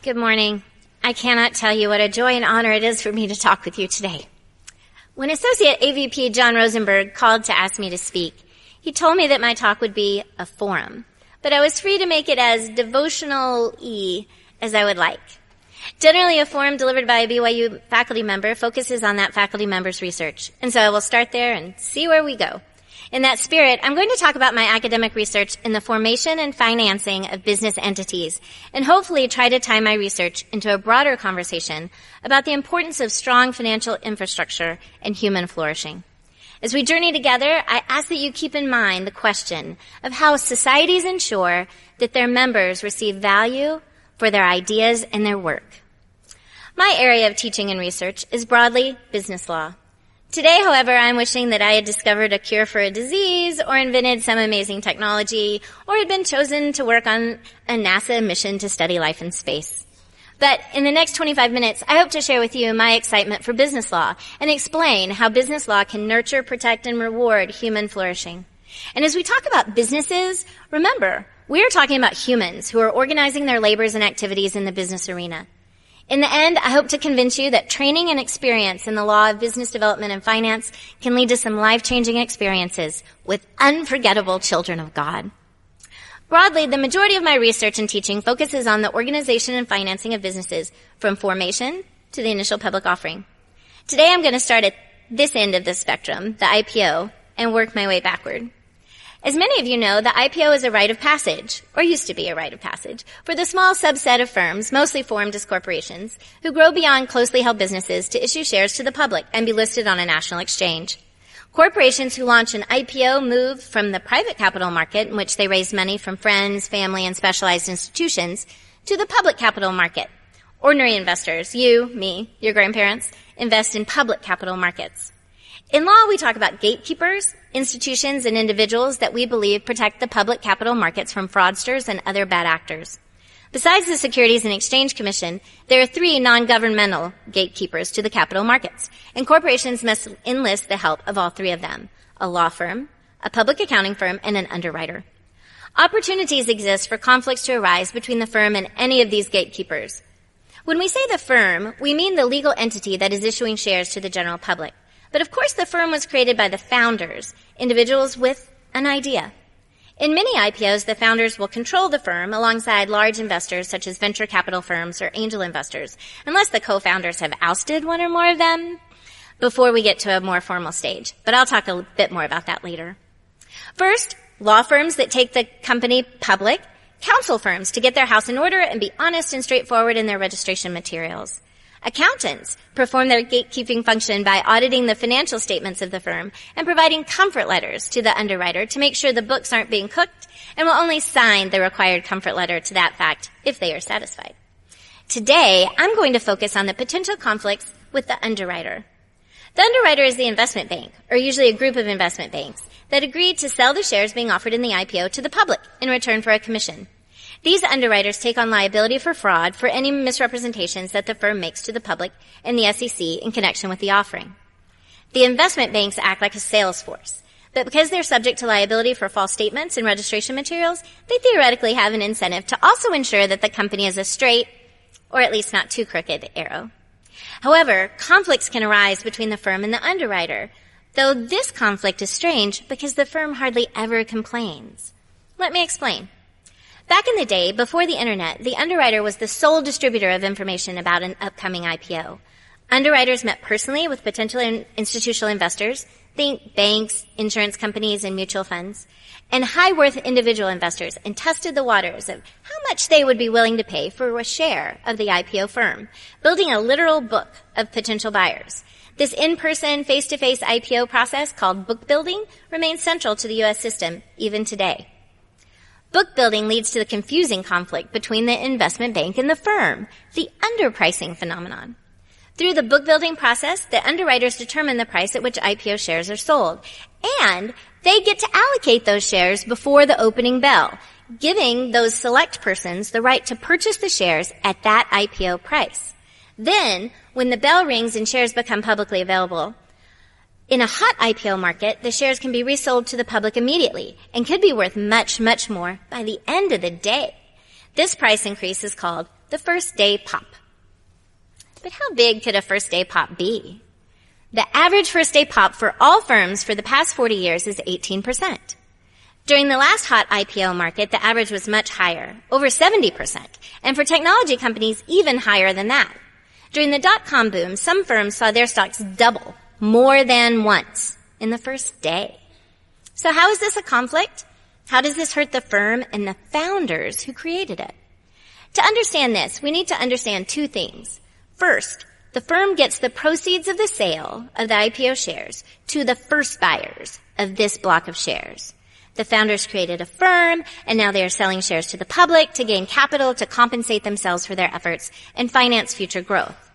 Good morning. I cannot tell you what a joy and honor it is for me to talk with you today. When Associate AVP John Rosenberg called to ask me to speak, he told me that my talk would be a forum, but I was free to make it as devotional-y as I would like. Generally, a forum delivered by a BYU faculty member focuses on that faculty member's research, and so I will start there and see where we go. In that spirit, I'm going to talk about my academic research in the formation and financing of business entities, and hopefully try to tie my research into a broader conversation about the importance of strong financial infrastructure and human flourishing. As we journey together, I ask that you keep in mind the question of how societies ensure that their members receive value for their ideas and their work. My area of teaching and research is broadly business law. Today, however, I'm wishing that I had discovered a cure for a disease or invented some amazing technology or had been chosen to work on a NASA mission to study life in space. But in the next 25 minutes, I hope to share with you my excitement for business law and explain how business law can nurture, protect, and reward human flourishing. And as we talk about businesses, remember, we are talking about humans who are organizing their labors and activities in the business arena. In the end, I hope to convince you that training and experience in the law of business development and finance can lead to some life-changing experiences with unforgettable children of God. Broadly, the majority of my research and teaching focuses on the organization and financing of businesses from formation to the initial public offering. Today, I'm going to start at this end of the spectrum, the IPO, and work my way backward. As many of you know, the IPO is a rite of passage, or used to be a rite of passage, for the small subset of firms, mostly formed as corporations, who grow beyond closely held businesses to issue shares to the public and be listed on a national exchange. Corporations who launch an IPO move from the private capital market, in which they raise money from friends, family, and specialized institutions, to the public capital market. Ordinary investors, you, me, your grandparents, invest in public capital markets. In law, we talk about gatekeepers, institutions, and individuals that we believe protect the public capital markets from fraudsters and other bad actors. Besides the Securities and Exchange Commission, there are 3 non-governmental gatekeepers to the capital markets, and corporations must enlist the help of all 3 of them: a law firm, a public accounting firm, and an underwriter. Opportunities exist for conflicts to arise between the firm and any of these gatekeepers. When we say the firm, we mean the legal entity that is issuing shares to the general public. But of course, the firm was created by the founders, individuals with an idea. In many IPOs, the founders will control the firm alongside large investors such as venture capital firms or angel investors, unless the co-founders have ousted one or more of them before we get to a more formal stage. But I'll talk a bit more about that later. First, law firms that take the company public, counsel firms to get their house in order and be honest and straightforward in their registration materials. Accountants perform their gatekeeping function by auditing the financial statements of the firm and providing comfort letters to the underwriter to make sure the books aren't being cooked and will only sign the required comfort letter to that fact if they are satisfied. Today, I'm going to focus on the potential conflicts with the underwriter. The underwriter is the investment bank, or usually a group of investment banks, that agreed to sell the shares being offered in the IPO to the public in return for a commission. These underwriters take on liability for fraud for any misrepresentations that the firm makes to the public and the SEC in connection with the offering. The investment banks act like a sales force, but because they're subject to liability for false statements and registration materials, they theoretically have an incentive to also ensure that the company is a straight, or at least not too crooked, arrow. However, conflicts can arise between the firm and the underwriter, though this conflict is strange because the firm hardly ever complains. Let me explain. Back in the day, before the internet, the underwriter was the sole distributor of information about an upcoming IPO. Underwriters met personally with potential institutional investors, think banks, insurance companies, and mutual funds, and high-worth individual investors, and tested the waters of how much they would be willing to pay for a share of the IPO firm, building a literal book of potential buyers. This in-person, face-to-face IPO process, called book building, remains central to the U.S. system even today. Book building leads to the confusing conflict between the investment bank and the firm, the underpricing phenomenon. Through the book building process, the underwriters determine the price at which IPO shares are sold, and they get to allocate those shares before the opening bell, giving those select persons the right to purchase the shares at that IPO price. Then, when the bell rings and shares become publicly available, in a hot IPO market, the shares can be resold to the public immediately and could be worth much, much more by the end of the day. This price increase is called the first day pop. But how big could a first day pop be? The average first day pop for all firms for the past 40 years is 18%. During the last hot IPO market, the average was much higher, over 70%, and for technology companies, even higher than that. During the dot-com boom, some firms saw their stocks double more than once in the first day. So how is this a conflict? How does this hurt the firm and the founders who created it? To understand this, we need to understand two things. First, the firm gets the proceeds of the sale of the IPO shares to the first buyers of this block of shares. The founders created a firm, and now they are selling shares to the public to gain capital to compensate themselves for their efforts and finance future growth.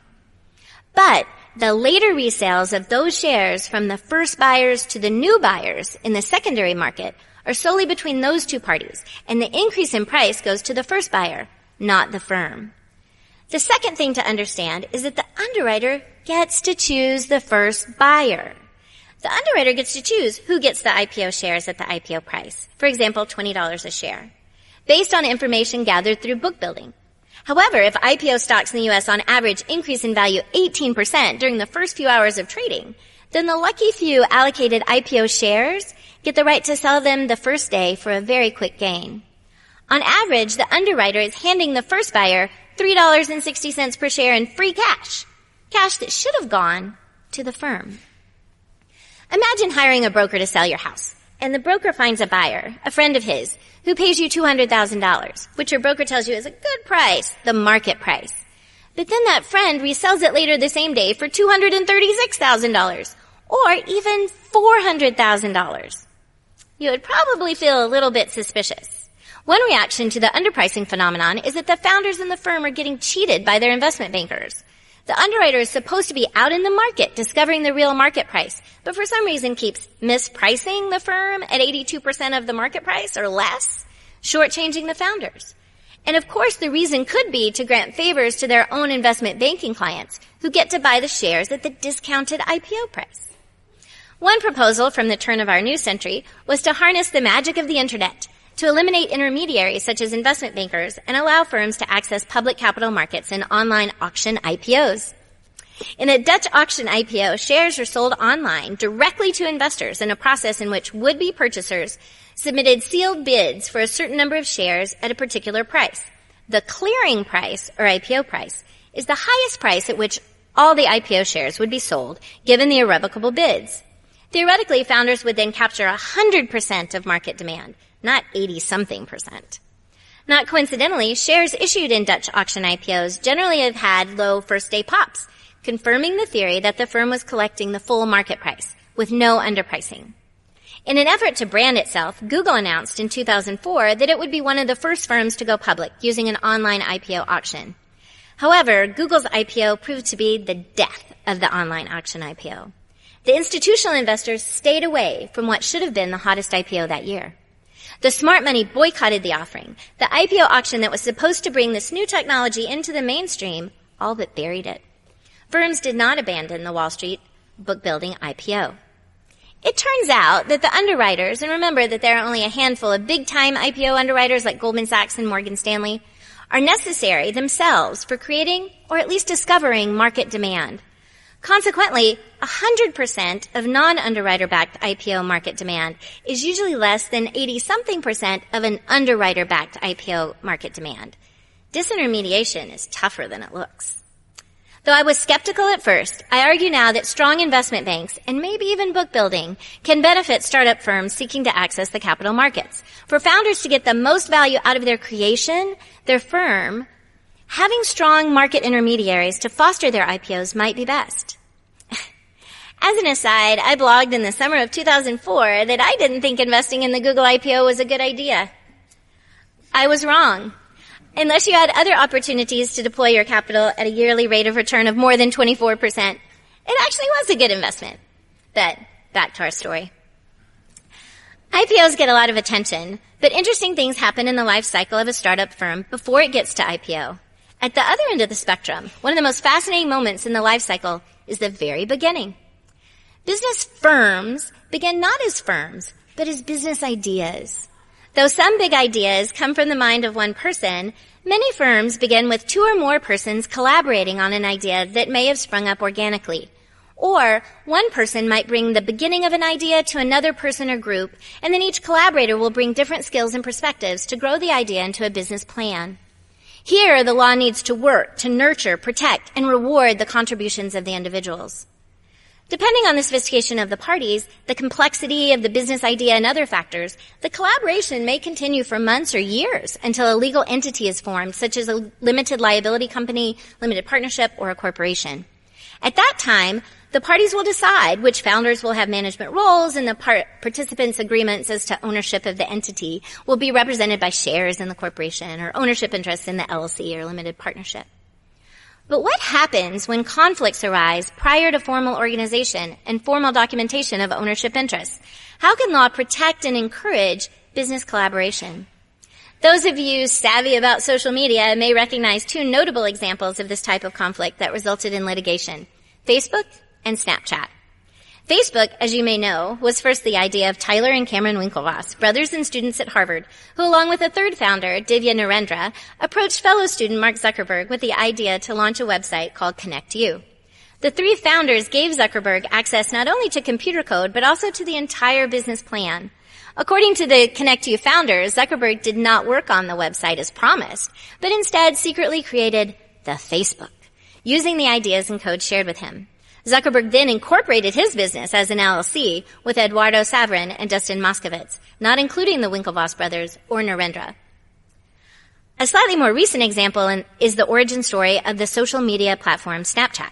But the later resales of those shares from the first buyers to the new buyers in the secondary market are solely between those two parties, and the increase in price goes to the first buyer, not the firm. The second thing to understand is that the underwriter gets to choose the first buyer. The underwriter gets to choose who gets the IPO shares at the IPO price, for example, $20 a share, based on information gathered through book building. However, if IPO stocks in the U.S. on average increase in value 18% during the first few hours of trading, then the lucky few allocated IPO shares get the right to sell them the first day for a very quick gain. On average, the underwriter is handing the first buyer $3.60 per share in free cash that should have gone to the firm. Imagine hiring a broker to sell your house, and the broker finds a buyer, a friend of his, who pays you $200,000, which your broker tells you is a good price, the market price. But then that friend resells it later the same day for $236,000, or even $400,000. You would probably feel a little bit suspicious. One reaction to the underpricing phenomenon is that the founders in the firm are getting cheated by their investment bankers. The underwriter is supposed to be out in the market discovering the real market price, but for some reason keeps mispricing the firm at 82% of the market price or less, shortchanging the founders. And of course, the reason could be to grant favors to their own investment banking clients who get to buy the shares at the discounted IPO price. One proposal from the turn of our new century was to harness the magic of the internet to eliminate intermediaries such as investment bankers and allow firms to access public capital markets and online auction IPOs. In a Dutch auction IPO, shares are sold online directly to investors in a process in which would-be purchasers submitted sealed bids for a certain number of shares at a particular price. The clearing price, or IPO price, is the highest price at which all the IPO shares would be sold, given the irrevocable bids. Theoretically, founders would then capture 100% of market demand, not 80-something%. Not coincidentally, shares issued in Dutch auction IPOs generally have had low first-day pops, confirming the theory that the firm was collecting the full market price, with no underpricing. In an effort to brand itself, Google announced in 2004 that it would be one of the first firms to go public using an online IPO auction. However, Google's IPO proved to be the death of the online auction IPO. The institutional investors stayed away from what should have been the hottest IPO that year. The smart money boycotted the offering. The IPO auction that was supposed to bring this new technology into the mainstream all but buried it. Firms did not abandon the Wall Street book building IPO. It turns out that the underwriters, and remember that there are only a handful of big-time IPO underwriters like Goldman Sachs and Morgan Stanley, are necessary themselves for creating or at least discovering market demand. Consequently, 100% of non-underwriter-backed IPO market demand is usually less than 80-something% of an underwriter-backed IPO market demand. Disintermediation is tougher than it looks. Though I was skeptical at first, I argue now that strong investment banks, and maybe even book building, can benefit startup firms seeking to access the capital markets. For founders to get the most value out of their creation, their firm, having strong market intermediaries to foster their IPOs might be best. As an aside, I blogged in the summer of 2004 that I didn't think investing in the Google IPO was a good idea. I was wrong. Unless you had other opportunities to deploy your capital at a yearly rate of return of more than 24%, it actually was a good investment. But back to our story. IPOs get a lot of attention, but interesting things happen in the life cycle of a startup firm before it gets to IPO. At the other end of the spectrum, one of the most fascinating moments in the life cycle is the very beginning. Business firms begin not as firms, but as business ideas. Though some big ideas come from the mind of one person, Many firms begin with 2 or more persons collaborating on an idea that may have sprung up organically. Or one person might bring the beginning of an idea to another person or group, and then each collaborator will bring different skills and perspectives to grow the idea into a business plan. Here, the law needs to work to nurture, protect, and reward the contributions of the individuals. Depending on the sophistication of the parties, the complexity of the business idea, and other factors, the collaboration may continue for months or years until a legal entity is formed, such as a limited liability company, limited partnership, or a corporation. At that time, the parties will decide which founders will have management roles, and the participants' agreements as to ownership of the entity will be represented by shares in the corporation or ownership interests in the LLC or limited partnership. But what happens when conflicts arise prior to formal organization and formal documentation of ownership interests? How can law protect and encourage business collaboration? Those of you savvy about social media may recognize 2 notable examples of this type of conflict that resulted in litigation: Facebook and Snapchat. Facebook, as you may know, was first the idea of Tyler and Cameron Winklevoss, brothers and students at Harvard, who, along with a third founder, Divya Narendra, approached fellow student Mark Zuckerberg with the idea to launch a website called ConnectU. The 3 founders gave Zuckerberg access not only to computer code, but also to the entire business plan. According to the ConnectU founders, Zuckerberg did not work on the website as promised, but instead secretly created the Facebook, using the ideas and code shared with him. Zuckerberg then incorporated his business as an LLC with Eduardo Saverin and Dustin Moskovitz, not including the Winklevoss brothers or Narendra. A slightly more recent example is the origin story of the social media platform Snapchat.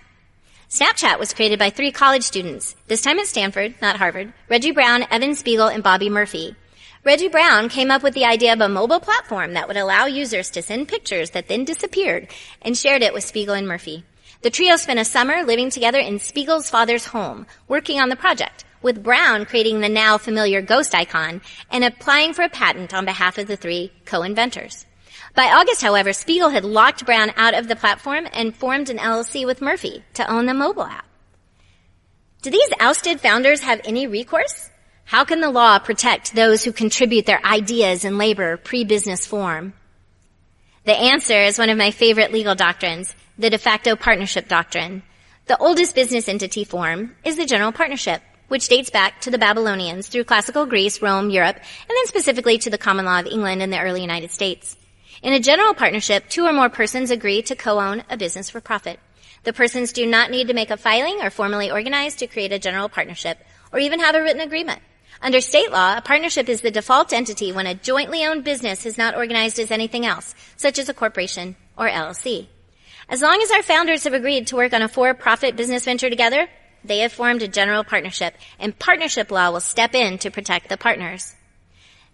Snapchat was created by 3 college students, this time at Stanford, not Harvard: Reggie Brown, Evan Spiegel, and Bobby Murphy. Reggie Brown came up with the idea of a mobile platform that would allow users to send pictures that then disappeared and shared it with Spiegel and Murphy. The trio spent a summer living together in Spiegel's father's home, working on the project, with Brown creating the now familiar ghost icon and applying for a patent on behalf of the 3 co-inventors. By August, however, Spiegel had locked Brown out of the platform and formed an LLC with Murphy to own the mobile app. Do these ousted founders have any recourse? How can the law protect those who contribute their ideas and labor pre-business form? The answer is one of my favorite legal doctrines, the de facto partnership doctrine. The oldest business entity form is the general partnership, which dates back to the Babylonians through classical Greece, Rome, Europe, and then specifically to the common law of England and the early United States. In a general partnership, 2 or more persons agree to co-own a business for profit. The persons do not need to make a filing or formally organize to create a general partnership or even have a written agreement. Under state law, a partnership is the default entity when a jointly owned business is not organized as anything else, such as a corporation or LLC. As long as our founders have agreed to work on a for-profit business venture together, they have formed a general partnership, and partnership law will step in to protect the partners.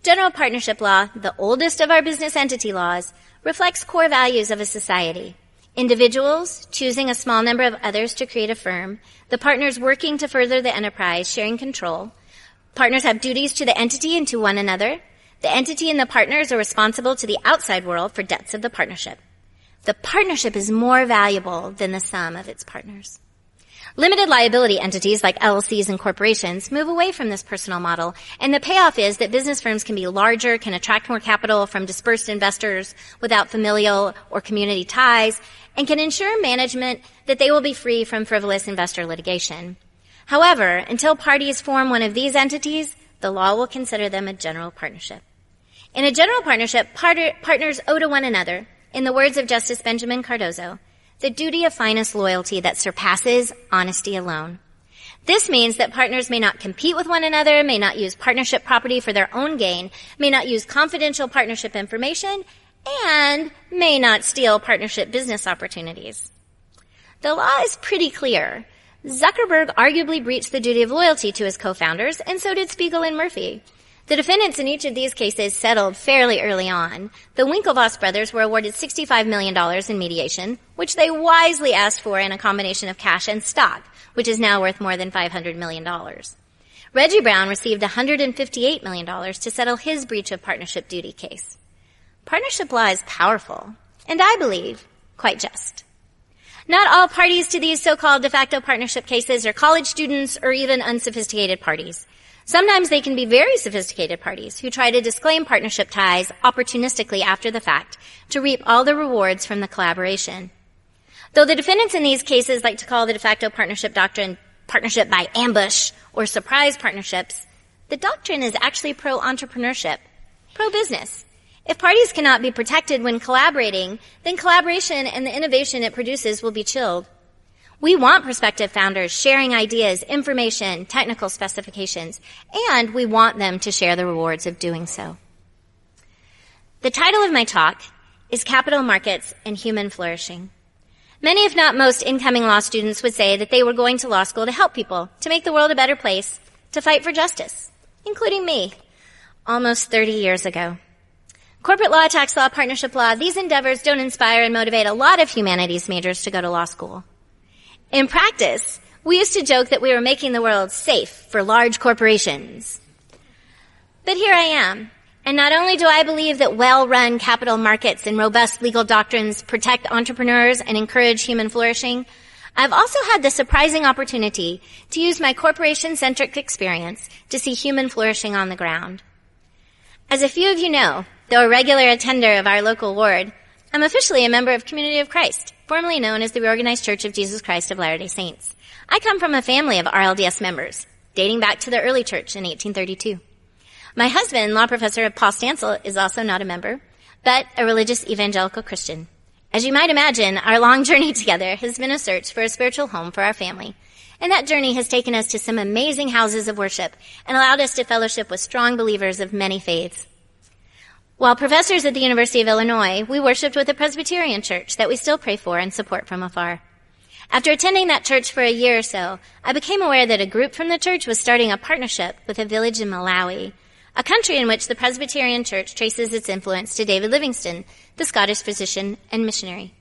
General partnership law, the oldest of our business entity laws, reflects core values of a society. Individuals choosing a small number of others to create a firm, the partners working to further the enterprise, sharing control. Partners have duties to the entity and to one another. The entity and the partners are responsible to the outside world for debts of the partnership. The partnership is more valuable than the sum of its partners. Limited liability entities like LLCs and corporations move away from this personal model, and the payoff is that business firms can be larger, can attract more capital from dispersed investors without familial or community ties, and can ensure management that they will be free from frivolous investor litigation. However, until parties form one of these entities, the law will consider them a general partnership. In a general partnership, partners owe to one another, in the words of Justice Benjamin Cardozo, the duty of finest loyalty that surpasses honesty alone. This means that partners may not compete with one another, may not use partnership property for their own gain, may not use confidential partnership information, and may not steal partnership business opportunities. The law is pretty clear. Zuckerberg arguably breached the duty of loyalty to his co-founders, and so did Spiegel and Murphy. The defendants in each of these cases settled fairly early on. The Winklevoss brothers were awarded $65 million in mediation, which they wisely asked for in a combination of cash and stock, which is now worth more than $500 million. Reggie Brown received $158 million to settle his breach of partnership duty case. Partnership law is powerful, and I believe quite just. Not all parties to these so-called de facto partnership cases are college students or even unsophisticated parties. Sometimes they can be very sophisticated parties who try to disclaim partnership ties opportunistically after the fact to reap all the rewards from the collaboration. Though the defendants in these cases like to call the de facto partnership doctrine partnership by ambush or surprise partnerships, the doctrine is actually pro-entrepreneurship, pro-business. If parties cannot be protected when collaborating, then collaboration and the innovation it produces will be chilled. We want prospective founders sharing ideas, information, technical specifications, and we want them to share the rewards of doing so. The title of my talk is Capital Markets and Human Flourishing. Many, if not most, incoming law students would say that they were going to law school to help people, to make the world a better place, to fight for justice, including me, almost 30 years ago. Corporate law, tax law, partnership law, these endeavors don't inspire and motivate a lot of humanities majors to go to law school. In practice, we used to joke that we were making the world safe for large corporations. But here I am, and not only do I believe that well-run capital markets and robust legal doctrines protect entrepreneurs and encourage human flourishing, I've also had the surprising opportunity to use my corporation-centric experience to see human flourishing on the ground. As a few of you know, though a regular attender of our local ward, I'm officially a member of Community of Christ, formerly known as the Reorganized Church of Jesus Christ of Latter-day Saints. I come from a family of RLDS members, dating back to the early church in 1832. My husband, law professor Paul Stansel, is also not a member, but a religious evangelical Christian. As you might imagine, our long journey together has been a search for a spiritual home for our family, and that journey has taken us to some amazing houses of worship and allowed us to fellowship with strong believers of many faiths. While professors at the University of Illinois, we worshiped with a Presbyterian church that we still pray for and support from afar. After attending that church for a year or so, I became aware that a group from the church was starting a partnership with a village in Malawi, a country in which the Presbyterian church traces its influence to David Livingstone, the Scottish physician and missionary.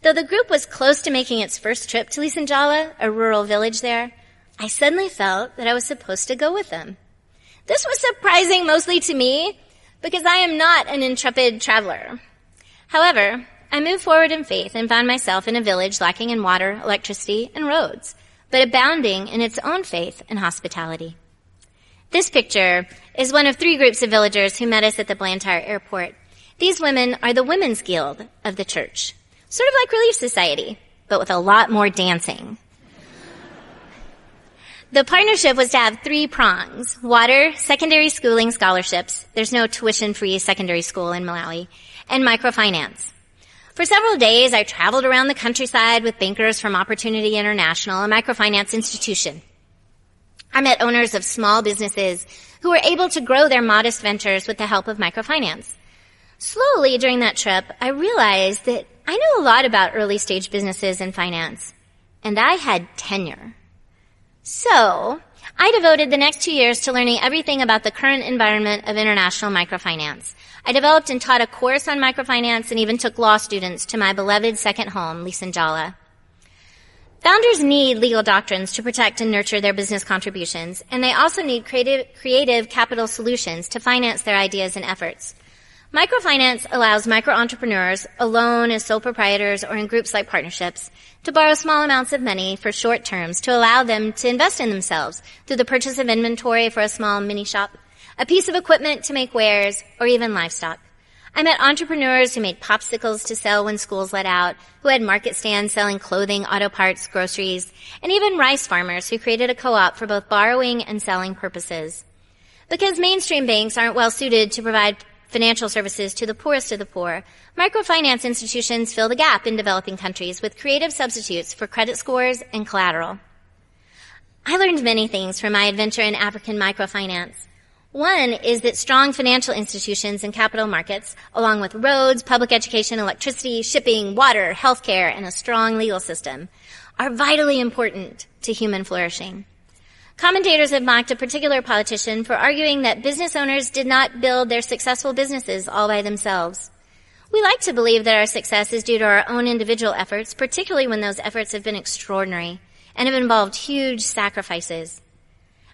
Though the group was close to making its first trip to Lisanjala, a rural village there, I suddenly felt that I was supposed to go with them. This was surprising mostly to me, because I am not an intrepid traveler. However, I moved forward in faith and found myself in a village lacking in water, electricity, and roads, but abounding in its own faith and hospitality. This picture is one of 3 groups of villagers who met us at the Blantyre airport. These women are the Women's Guild of the church, sort of like Relief Society, but with a lot more dancing. The partnership was to have 3 prongs: water, secondary schooling scholarships — there's no tuition-free secondary school in Malawi — and microfinance. For several days, I traveled around the countryside with bankers from Opportunity International, a microfinance institution. I met owners of small businesses who were able to grow their modest ventures with the help of microfinance. Slowly during that trip, I realized that I knew a lot about early-stage businesses and finance, and I had tenure. So, I devoted the next 2 years to learning everything about the current environment of international microfinance. I developed and taught a course on microfinance and even took law students to my beloved second home, Lisanjala. Founders need legal doctrines to protect and nurture their business contributions, and they also need creative capital solutions to finance their ideas and efforts. Microfinance allows micro-entrepreneurs, alone as sole proprietors or in groups like partnerships, to borrow small amounts of money for short terms to allow them to invest in themselves through the purchase of inventory for a small mini shop, a piece of equipment to make wares, or even livestock. I met entrepreneurs who made popsicles to sell when schools let out, who had market stands selling clothing, auto parts, groceries, and even rice farmers who created a co-op for both borrowing and selling purposes. Because mainstream banks aren't well suited to provide financial services to the poorest of the poor, microfinance institutions fill the gap in developing countries with creative substitutes for credit scores and collateral. I learned many things from my adventure in African microfinance. One is that strong financial institutions and capital markets, along with roads, public education, electricity, shipping, water, healthcare, and a strong legal system, are vitally important to human flourishing. Commentators have mocked a particular politician for arguing that business owners did not build their successful businesses all by themselves. We like to believe that our success is due to our own individual efforts, particularly when those efforts have been extraordinary and have involved huge sacrifices.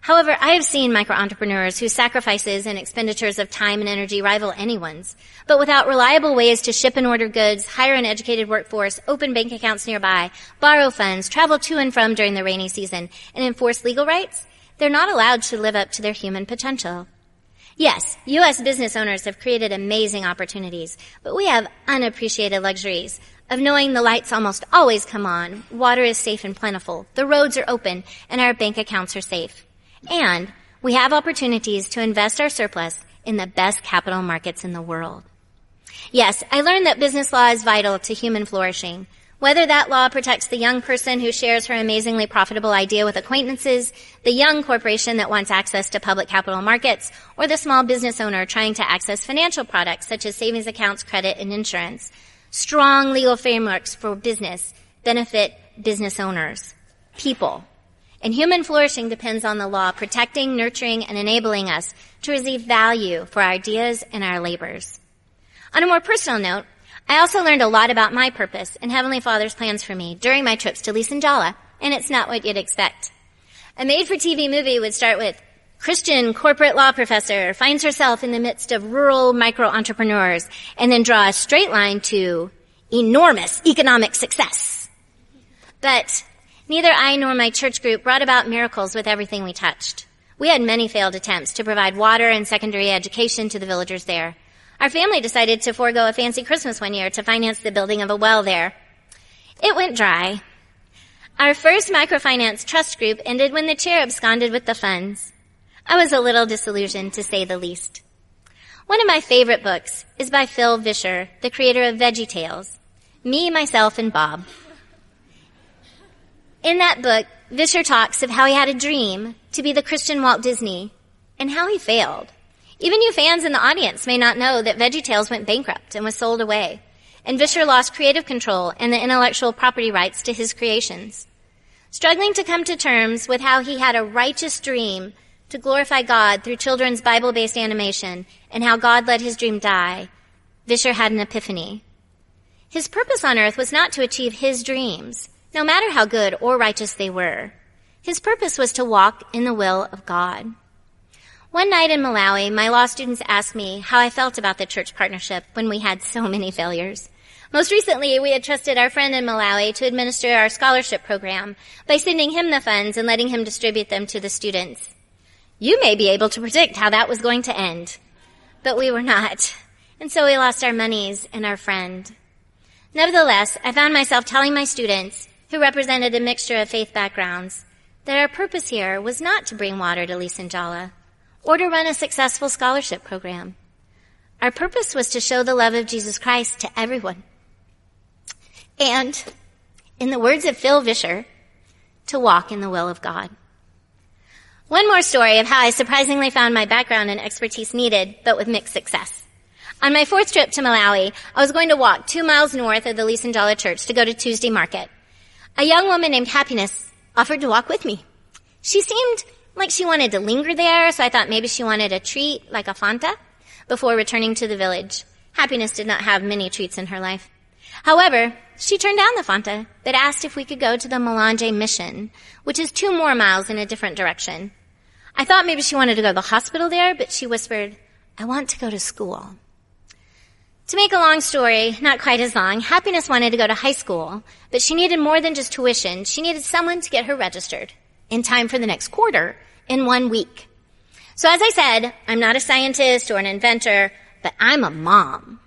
However, I have seen micro-entrepreneurs whose sacrifices and expenditures of time and energy rival anyone's, but without reliable ways to ship and order goods, hire an educated workforce, open bank accounts nearby, borrow funds, travel to and from during the rainy season, and enforce legal rights, they're not allowed to live up to their human potential. Yes, U.S. business owners have created amazing opportunities, but we have unappreciated luxuries of knowing the lights almost always come on, water is safe and plentiful, the roads are open, and our bank accounts are safe. And we have opportunities to invest our surplus in the best capital markets in the world. Yes, I learned that business law is vital to human flourishing. Whether that law protects the young person who shares her amazingly profitable idea with acquaintances, the young corporation that wants access to public capital markets, or the small business owner trying to access financial products such as savings accounts, credit, and insurance, strong legal frameworks for business benefit business owners, people. And human flourishing depends on the law protecting, nurturing, and enabling us to receive value for our ideas and our labors. On a more personal note, I also learned a lot about my purpose and Heavenly Father's plans for me during my trips to Lisanjala, and it's not what you'd expect. A made-for-TV movie would start with Christian corporate law professor finds herself in the midst of rural micro-entrepreneurs and then draw a straight line to enormous economic success. But neither I nor my church group brought about miracles with everything we touched. We had many failed attempts to provide water and secondary education to the villagers there. Our family decided to forego a fancy Christmas one year to finance the building of a well there. It went dry. Our first microfinance trust group ended when the chair absconded with the funds. I was a little disillusioned, to say the least. One of my favorite books is by Phil Vischer, the creator of VeggieTales, Me, Myself, and Bob. In that book, Vischer talks of how he had a dream to be the Christian Walt Disney and how he failed. Even you fans in the audience may not know that VeggieTales went bankrupt and was sold away, and Vischer lost creative control and the intellectual property rights to his creations. Struggling to come to terms with how he had a righteous dream to glorify God through children's Bible-based animation and how God let his dream die, Vischer had an epiphany. His purpose on earth was not to achieve his dreams, no matter how good or righteous they were. His purpose was to walk in the will of God. One night in Malawi, my law students asked me how I felt about the church partnership when we had so many failures. Most recently, we had trusted our friend in Malawi to administer our scholarship program by sending him the funds and letting him distribute them to the students. You may be able to predict how that was going to end, but we were not, and so we lost our monies and our friend. Nevertheless, I found myself telling my students, who represented a mixture of faith backgrounds, that our purpose here was not to bring water to Lisanjala or to run a successful scholarship program. Our purpose was to show the love of Jesus Christ to everyone. And, in the words of Phil Vischer, to walk in the will of God. One more story of how I surprisingly found my background and expertise needed, but with mixed success. On my fourth trip to Malawi, I was going to walk 2 miles north of the Lisanjala church to go to Tuesday market. A young woman named Happiness offered to walk with me. She seemed like she wanted to linger there, so I thought maybe she wanted a treat, like a Fanta, before returning to the village. Happiness did not have many treats in her life. However, she turned down the Fanta, but asked if we could go to the Malanje mission, which is 2 more miles in a different direction. I thought maybe she wanted to go to the hospital there, but she whispered, "I want to go to school." To make a long story, not quite as long, Happiness wanted to go to high school, but she needed more than just tuition. She needed someone to get her registered in time for the next quarter in 1 week. So as I said, I'm not a scientist or an inventor, but I'm a mom.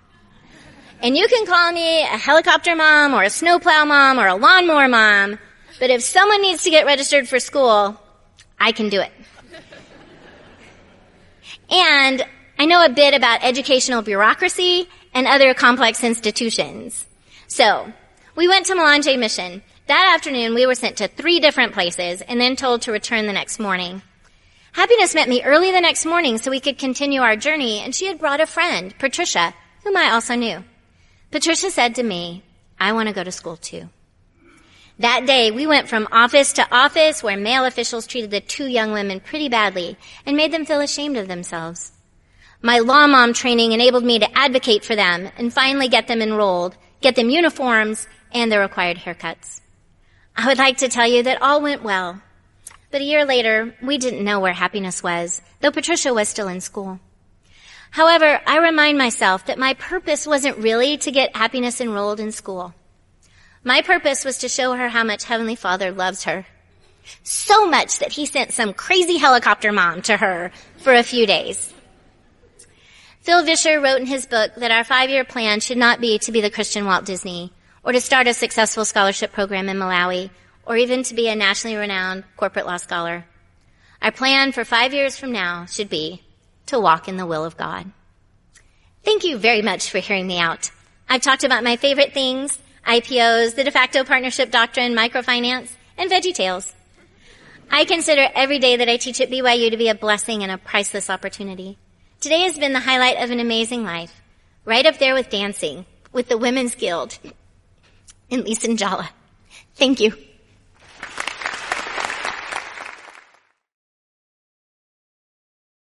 And you can call me a helicopter mom or a snowplow mom or a lawnmower mom, but if someone needs to get registered for school, I can do it. And I know a bit about educational bureaucracy and other complex institutions. So, we went to Malanje Mission. That afternoon, we were sent to 3 different places and then told to return the next morning. Happiness met me early the next morning so we could continue our journey, and she had brought a friend, Patricia, whom I also knew. Patricia said to me, "I want to go to school too." That day, we went from office to office where male officials treated the 2 young women pretty badly and made them feel ashamed of themselves. My law mom training enabled me to advocate for them and finally get them enrolled, get them uniforms, and their required haircuts. I would like to tell you that all went well. But a year later, we didn't know where Happiness was, though Patricia was still in school. However, I remind myself that my purpose wasn't really to get Happiness enrolled in school. My purpose was to show her how much Heavenly Father loves her. So much that he sent some crazy helicopter mom to her for a few days. Phil Vischer wrote in his book that our 5-year plan should not be to be the Christian Walt Disney, or to start a successful scholarship program in Malawi, or even to be a nationally renowned corporate law scholar. Our plan for 5 years from now should be to walk in the will of God. Thank you very much for hearing me out. I've talked about my favorite things, IPOs, the de facto partnership doctrine, microfinance, and VeggieTales. I consider every day that I teach at BYU to be a blessing and a priceless opportunity. Today has been the highlight of an amazing life, right up there with dancing, with the Women's Guild, and Lisa Njala. Thank you.